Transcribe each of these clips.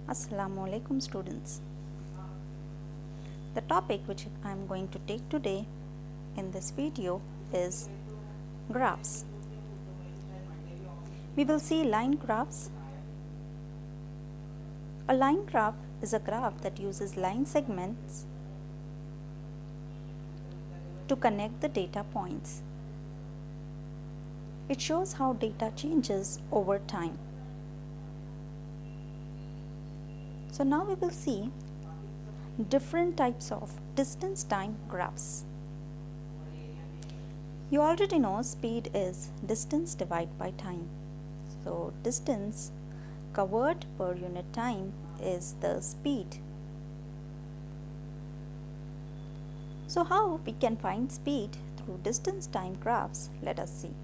Assalamu alaikum students. The topic which I am going to take today in this video is graphs. We will see line graphs. A line graph is a graph that uses line segments to connect the data points. It shows how data changes over time. So now we will see different types of distance time graphs. You already know speed is distance divided by time. So distance covered per unit time is the speed. So how we can find speed through distance time graphs? Let us see.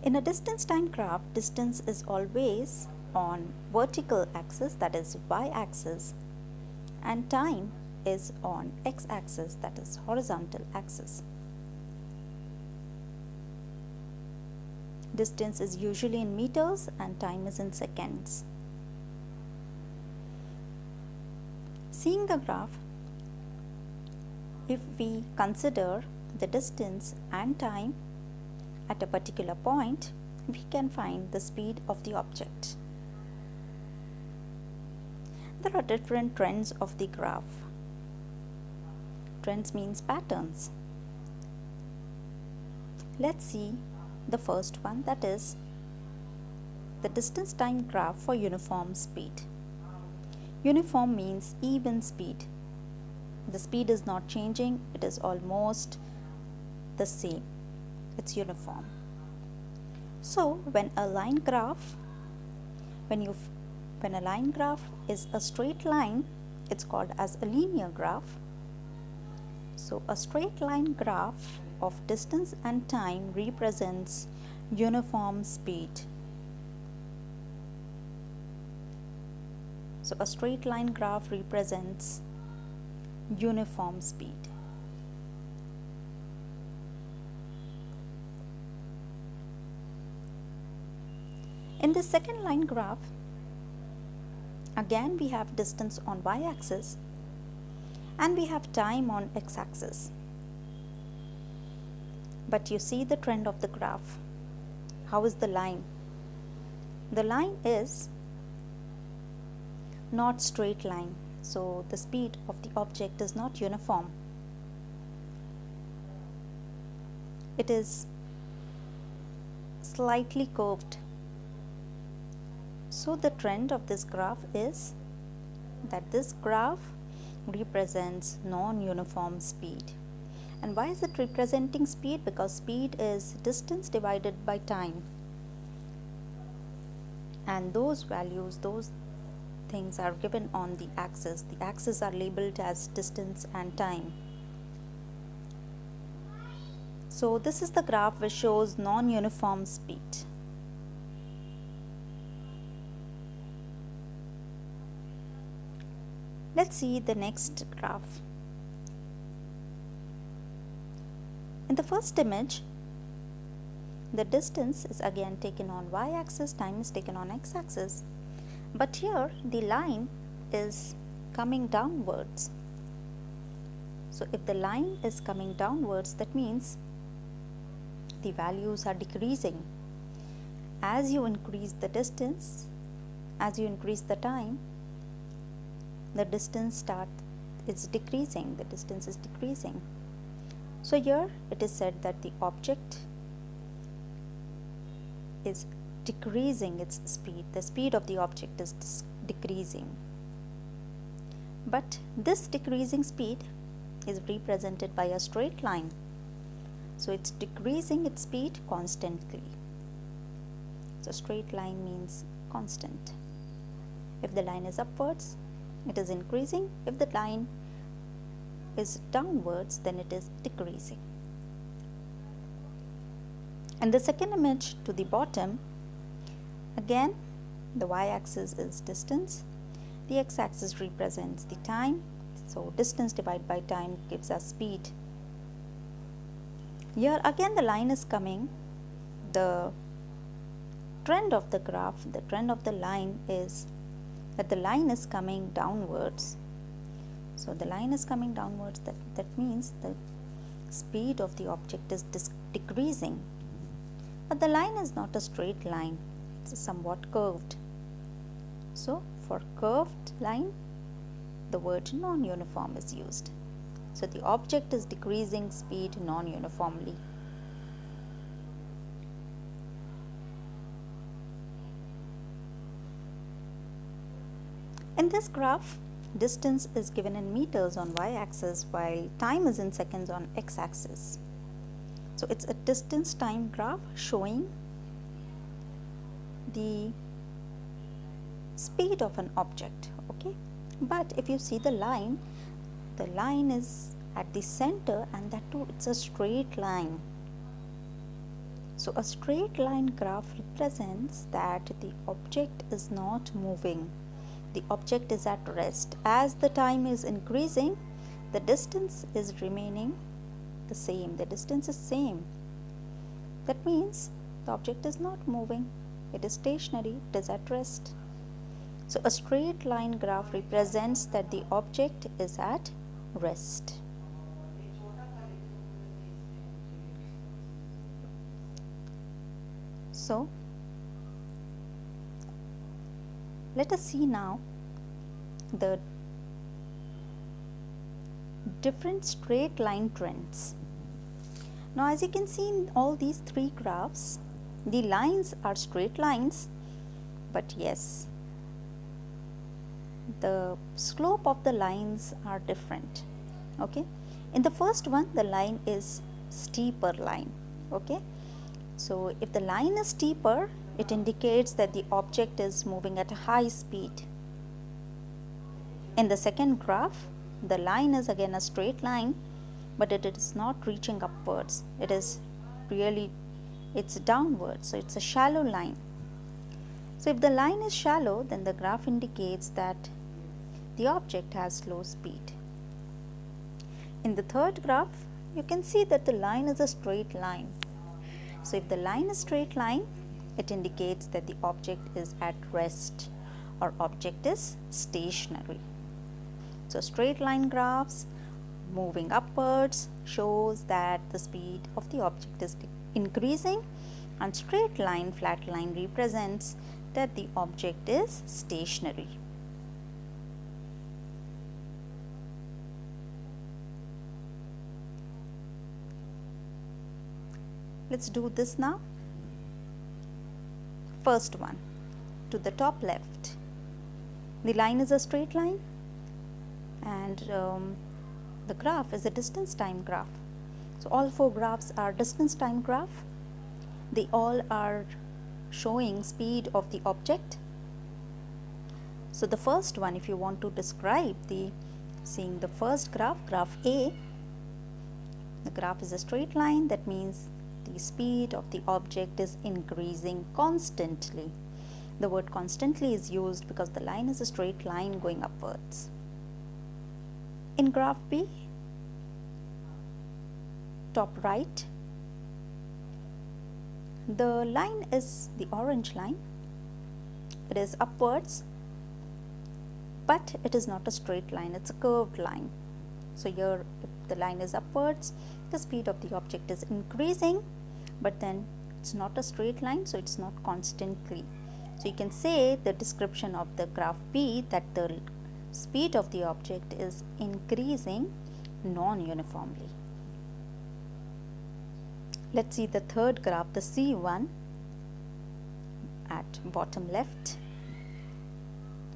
In a distance time graph, distance is always on vertical axis, that is y-axis, and time is on x-axis, that is horizontal axis. Distance is usually in meters and time is in seconds. Seeing the graph, if we consider the distance and time at a particular point, we can find the speed of the object. There are different trends of the graph. Trends means patterns. Let's see the first one, that is the distance time graph for uniform speed. Uniform means even speed. The speed is not changing, it is almost the same. It's uniform. So when a line graph is a straight line, it's called as a linear graph. So a straight line graph of distance and time represents uniform speed. So a straight line graph represents uniform speed. In the second line graph, again we have distance on y-axis and we have time on x-axis. But you see the trend of the graph. How is the line? The line is not straight line, so the speed of the object is not uniform. It is slightly curved. So the trend of this graph is that this graph represents non-uniform speed. And why is it representing speed? Because speed is distance divided by time. And those values, those things are given on the axis. The axes are labeled as distance and time. So this is the graph which shows non-uniform speed. Let's see the next graph. In the first image, the distance is again taken on y-axis, time is taken on x-axis, but here the line is coming downwards. So if the line is coming downwards, that means the values are decreasing. As you increase the distance, as you increase the time, the distance is decreasing, the distance is decreasing. So here it is said that the object is decreasing its speed. The speed of the object is decreasing. But this decreasing speed is represented by a straight line. So it's decreasing its speed constantly. So straight line means constant. If the line is upwards, it is increasing. If the line is downwards, then it is decreasing. And the second image to the bottom, again the y-axis is distance, the x-axis represents the time. So distance divided by time gives us speed. Here again the line is coming the trend of the graph, the trend of the line is that the line is coming downwards. So the line is coming downwards, that means the speed of the object is decreasing. But the line is not a straight line, it's somewhat curved. So for curved line, the word non-uniform is used. So the object is decreasing speed non-uniformly. In this graph, distance is given in meters on y-axis while time is in seconds on x-axis. So it's a distance time graph showing the speed of an object, okay? But if you see the line is at the center, and that too it's a straight line. So a straight line graph represents that the object is not moving. The object is at rest. As the time is increasing, the distance is remaining the same. The distance is same. That means the object is not moving. It is stationary. It is at rest. So a straight line graph represents that the object is at rest. So let us see now the different straight line trends. Now as you can see in all these three graphs, the lines are straight lines, but yes, the slope of the lines are different, okay? In the first one, the line is steeper line, okay? So if the line is steeper, it indicates that the object is moving at a high speed. In the second graph, the line is again a straight line, but it is not reaching upwards. It's downwards, so it's a shallow line. So if the line is shallow, then the graph indicates that the object has slow speed. In the third graph, you can see that the line is a straight line. So if the line is straight line, it indicates that the object is at rest or object is stationary. So straight line graphs moving upwards shows that the speed of the object is increasing, and straight line, flat line represents that the object is stationary. Let's do this now. First one, to the top left, the line is a straight line, and the graph is a distance time graph. So all four graphs are distance time graph. They all are showing speed of the object. So the first one, if you want to describe seeing the first graph, graph A, the graph is a straight line. That means the speed of the object is increasing constantly. The word constantly is used because the line is a straight line going upwards. In graph B, top right, the line is the orange line. It is upwards, but it is not a straight line, it's a curved line. So here, if the line is upwards, the speed of the object is increasing, but then it's not a straight line, so it's not constantly. So you can say the description of the graph B that the speed of the object is increasing non-uniformly. Let's see the third graph, the C one, at bottom left,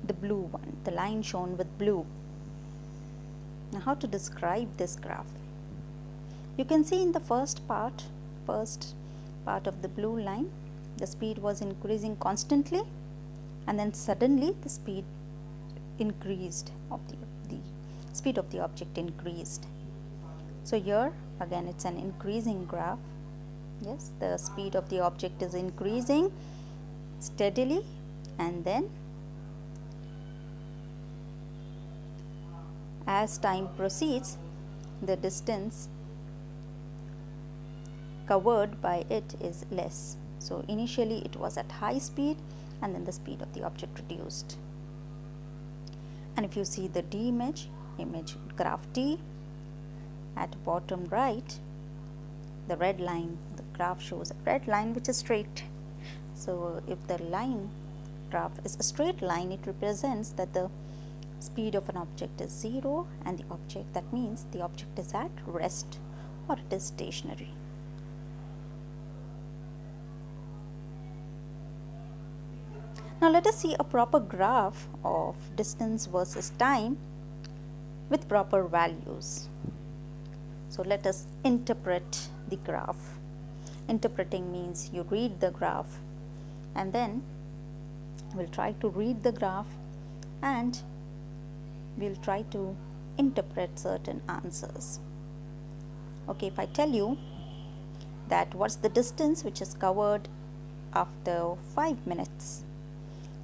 the blue one, the line shown with blue. Now how to describe this graph? You can see in the first part of the blue line, the speed was increasing constantly, and then suddenly the speed increased of the speed of the object increased. So here again it's an increasing graph. Yes, the speed of the object is increasing steadily, and then as time proceeds, the distance covered by it is less. So initially it was at high speed and then the speed of the object reduced. And if you see the D image graph D, at bottom right, the red line, the graph shows a red line which is straight. So if the line graph is a straight line, it represents that the speed of an object is 0 and the object, that means the object is at rest or it is stationary. Now let us see a proper graph of distance versus time with proper values. So let us interpret the graph. Interpreting means you read the graph and then we'll try to read the graph and we'll try to interpret certain answers. Okay, if I tell you that what's the distance which is covered after 5 minutes.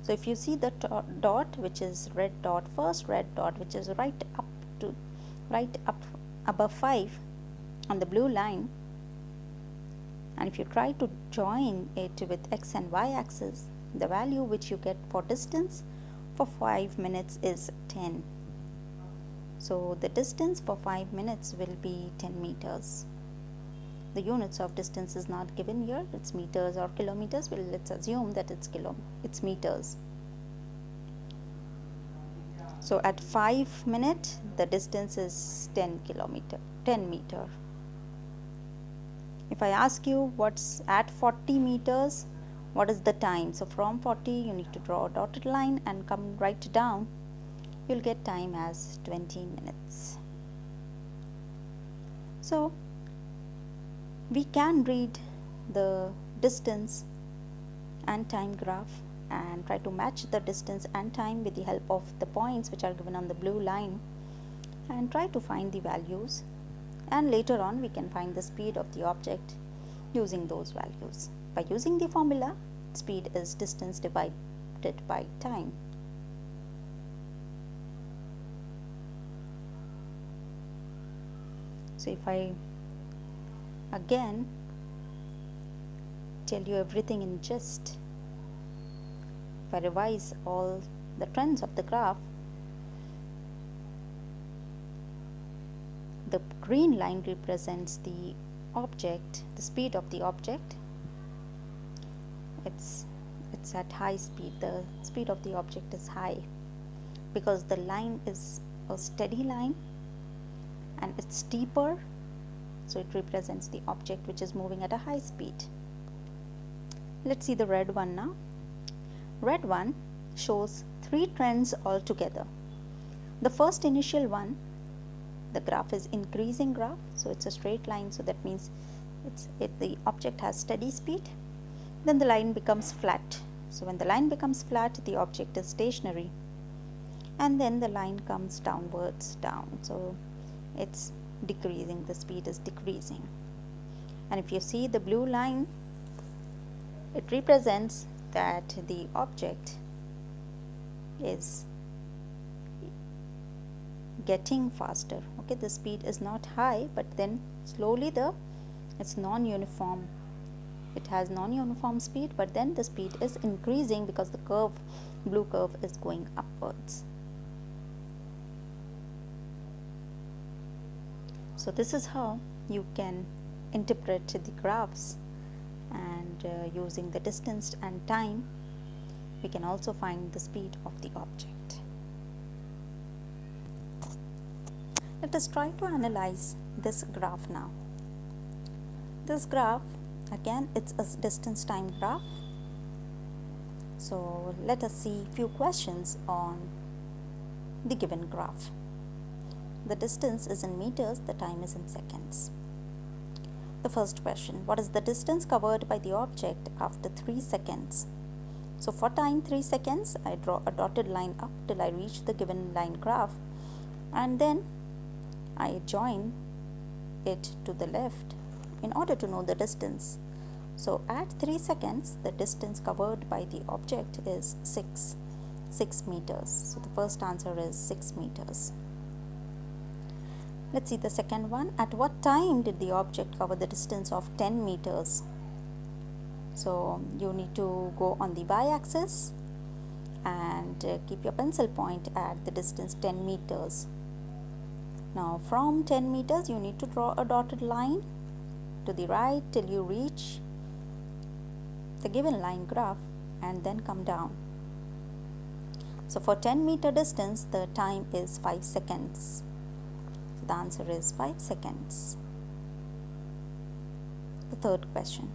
So if you see the dot, which is red dot, first red dot, which is right up above 5 on the blue line, and if you try to join it with x and y axis, the value which you get for distance for 5 minutes is 10. So the distance for 5 minutes will be 10 meters. The units of distance is not given here, it's meters or kilometers. Well, let's assume that it's meters. So at 5 minutes, the distance is 10 meter. If I ask you what's at 40 meters, what is the time? So from 40, you need to draw a dotted line and come right down. You'll get time as 20 minutes. So we can read the distance and time graph and try to match the distance and time with the help of the points which are given on the blue line and try to find the values, and later on we can find the speed of the object using those values. By using the formula, speed is distance divided by time. So if I again tell you everything in gist, if I revise all the trends of the graph, the green line represents the object, the speed of the object. It's at high speed. The speed of the object is high because the line is a steady line and it's steeper, so it represents the object which is moving at a high speed. Let's see the red one now. Red one shows 3 trends altogether. The first initial one, the graph is increasing graph, so it's a straight line, so that means the object has steady speed. Then the line becomes flat. So when the line becomes flat, the object is stationary, and then the line comes downwards down, so it's decreasing, the speed is decreasing. And if you see the blue line, it represents that the object is getting faster. Okay, the speed is not high, but then slowly it's non-uniform. It has non-uniform speed, but then the speed is increasing because the blue curve is going upwards. So this is how you can interpret the graphs, and using the distance and time, we can also find the speed of the object. Let us try to analyze this graph now. This graph, again, it's a distance time graph. So let us see few questions on the given graph. The distance is in meters, the time is in seconds. The first question, what is the distance covered by the object after 3 seconds? So for time 3 seconds, I draw a dotted line up till I reach the given line graph, and then I join it to the left in order to know the distance. So at 3 seconds, the distance covered by the object is 6 meters. So the first answer is 6 meters. Let's see the second one. At what time did the object cover the distance of 10 meters? So you need to go on the y-axis and keep your pencil point at the distance 10 meters. Now from 10 meters you need to draw a dotted line to the right till you reach the given line graph and then come down. So for 10-meter distance the time is 5 seconds. So the answer is 5 seconds. The third question.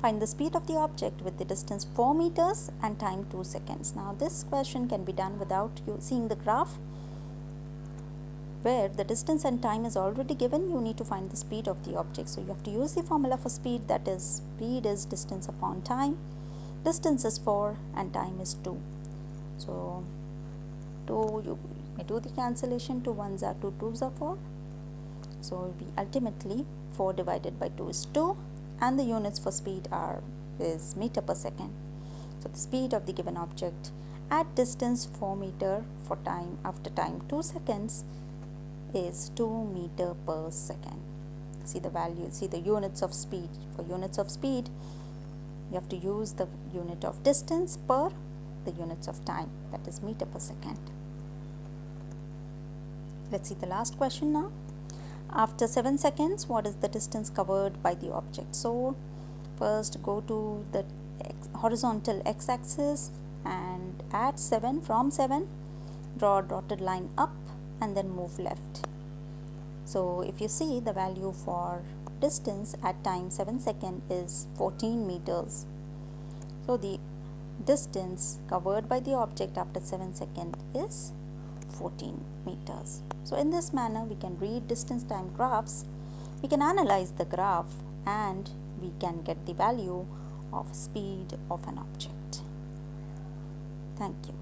Find the speed of the object with the distance 4 meters and time 2 seconds. Now this question can be done without you seeing the graph. Where the distance and time is already given, you need to find the speed of the object. So you have to use the formula for speed, that is speed is distance upon time. Distance is 4 and time is 2. So you may do the cancellation. 2 ones are 2, 2s are 4. So we ultimately 4 divided by 2 is 2 and the units for speed is meter per second. So the speed of the given object at distance 4 meter for time after time 2 seconds is 2 meter per second. See the value, see the units of speed. For units of speed you have to use the unit of distance per the units of time, that is meter per second. Let's see the last question now. After 7 seconds, what is the distance covered by the object? So first go to the horizontal x-axis and at 7, from 7 draw a dotted line up and then move left. So if you see, the value for distance at time 7 seconds is 14 meters. So the distance covered by the object after 7 seconds is 14 meters. So in this manner we can read distance time graphs, we can analyze the graph and we can get the value of speed of an object. Thank you.